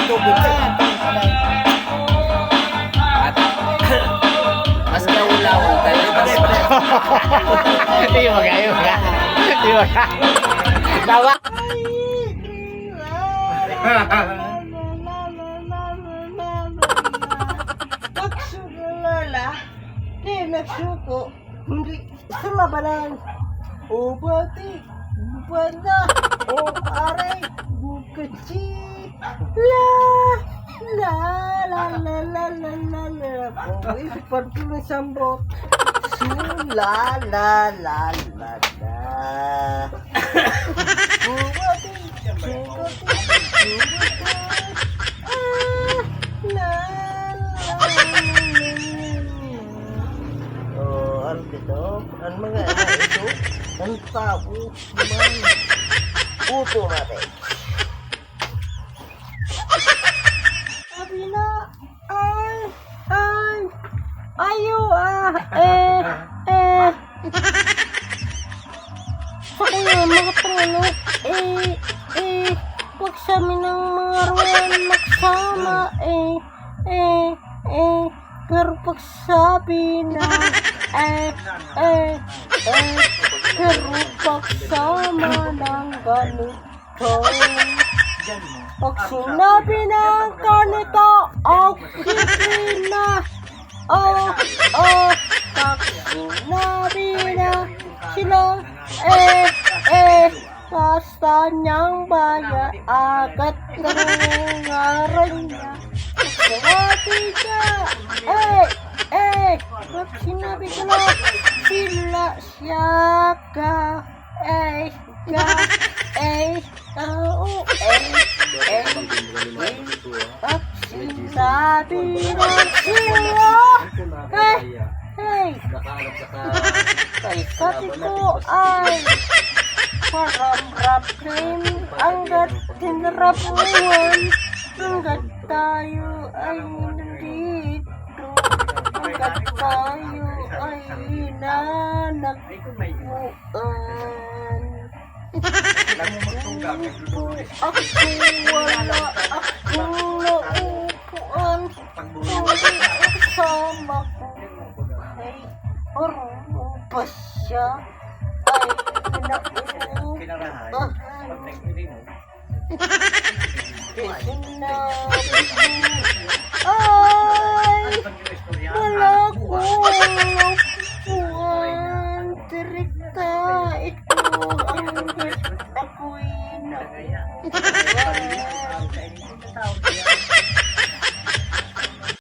Tubig ka. Mas kaulaw tayo. Hindi mo kaya. Hindi mo kaya. Tawa. Nagsugalala. Di nagsuko. Hindi sulabanan. O bati. Banda. O aray. Bukachi. La. La. La. La. La. La. La. La. O isipan ko ng sambok. La. La. La. La. La. O bati. Ano dito? Ang mga ito? Ang tao naman. Puto natin. Sabi na, ayo sa kanya mga pangano, wag sa amin ng mga ruwan magsama, pero pag sabi na, pero pag sama ng ganito, pag sinabi ng ganito, sige na, pag sinabi na sila, basta niyang bayan, agad nangaran niya. Sabi ka, pag sinabi ka na, sila siya ka, pag sinabi na sila, kasi ko ay parang rap cream, hanggat tinrapuan, hanggat tayo ay nandito, hanggat tayo ay nanagpuan. Ako wala akong naupuan, hindi kasama ko ay marunong pa siya ay pinauupahan. Sinabi ko ay wala kong naupuan, direkta ito hanggat ako'y nauupahan.